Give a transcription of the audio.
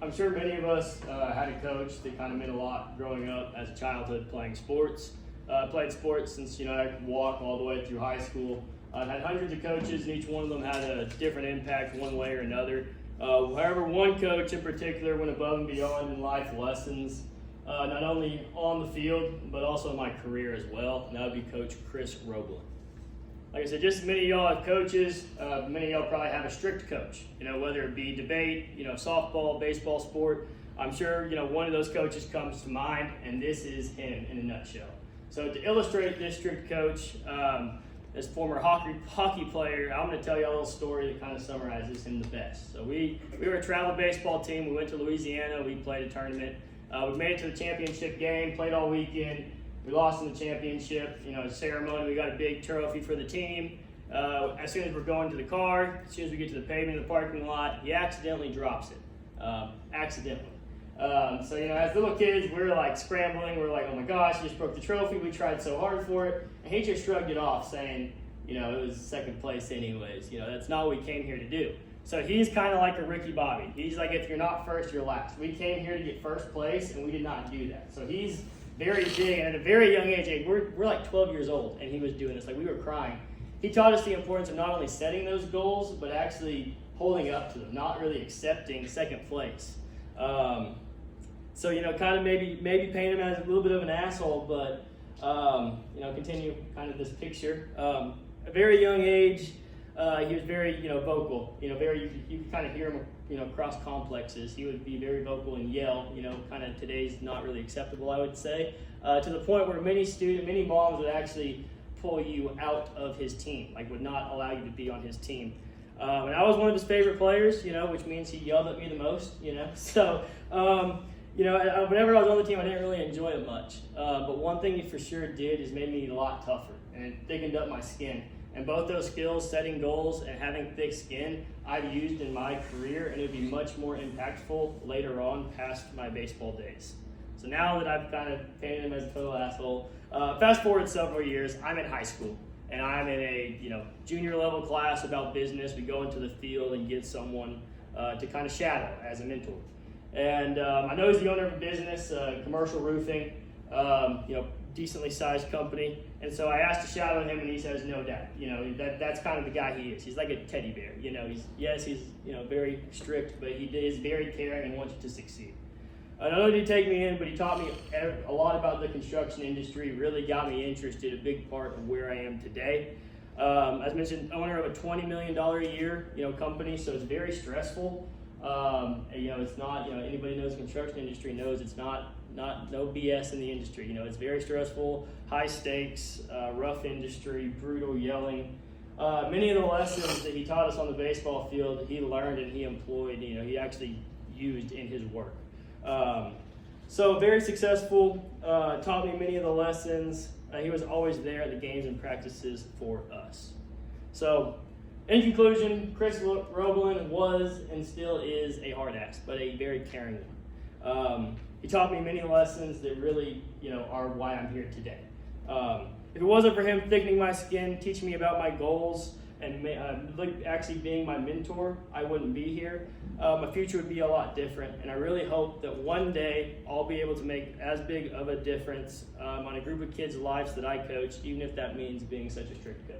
I'm sure many of us had a coach that kind of meant a lot growing up as a childhood playing sports. Played sports since I could walk all the way through high school. I've had hundreds of coaches, and each one of them had a different impact one way or another. However, one coach in particular went above and beyond in life lessons, not only on the field, but also in my career as well, and that would be Coach Chris Roblin. Like I said, just as many of y'all have coaches, many of y'all probably have a strict coach, whether it be debate, softball, baseball, sport. I'm sure, one of those coaches comes to mind, and this is him in a nutshell. So to illustrate this strict coach, as former hockey player, I'm going to tell you a little story that kind of summarizes him the best. So we were a travel baseball team. We went to Louisiana. We played a tournament. We made it to the championship game, played all weekend. We lost in the championship, ceremony. We got a big trophy for the team. As soon as we're going to the car, as soon as we get to the pavement in the parking lot, he accidentally drops it. Accidentally. So, as little kids, we were like scrambling. We were like, oh my gosh, he just broke the trophy. We tried so hard for it. And he just shrugged it off saying, it was second place anyways. That's not what we came here to do. So he's kind of like a Ricky Bobby. He's like, if you're not first, you're last. We came here to get first place, and we did not do that. So he's very big, and at a very young age, we're like 12 years old, and he was doing this. Like, we were crying. He taught us the importance of not only setting those goals, but actually holding up to them, not really accepting second place. So, kind of maybe paint him as a little bit of an asshole, but, continue kind of this picture. A very young age, he was very, vocal, you could kind of hear him, across complexes. He would be very vocal and yell, kind of today's not really acceptable, I would say, to the point where many moms would actually pull you out of his team, like would not allow you to be on his team. And I was one of his favorite players, which means he yelled at me the most, so, whenever I was on the team, I didn't really enjoy it much. But one thing he for sure did is made me a lot tougher, and it thickened up my skin. And both those skills, setting goals and having thick skin, I've used in my career, and it would be much more impactful later on past my baseball days. So now that I've kind of painted him as a total asshole, fast forward several years, I'm in high school, and I'm in a junior level class about business. We go into the field and get someone to kind of shadow as a mentor. And I know he's the owner of a business, commercial roofing, decently sized company. And so I asked to shadow him, and he says, no doubt. That's kind of the guy he is. He's like a teddy bear. He's very strict, but he is very caring and wants you to succeed. Not only did he take me in, but he taught me a lot about the construction industry, really got me interested, a big part of where I am today. As mentioned, owner of a $20 million a year, company, so it's very stressful. It's not, anybody knows the construction industry knows it's not no BS in the industry. It's very stressful, high stakes, rough industry, brutal yelling. Many of the lessons that he taught us on the baseball field, he learned and he employed, he actually used in his work. So very successful, taught me many of the lessons. He was always there at the games and practices for us. So, in conclusion, Chris Roblin was and still is a hard ass, but a very caring one. He taught me many lessons that really, are why I'm here today. If it wasn't for him thickening my skin, teaching me about my goals, and actually being my mentor, I wouldn't be here. My future would be a lot different, and I really hope that one day I'll be able to make as big of a difference on a group of kids' lives that I coach, even if that means being such a strict coach.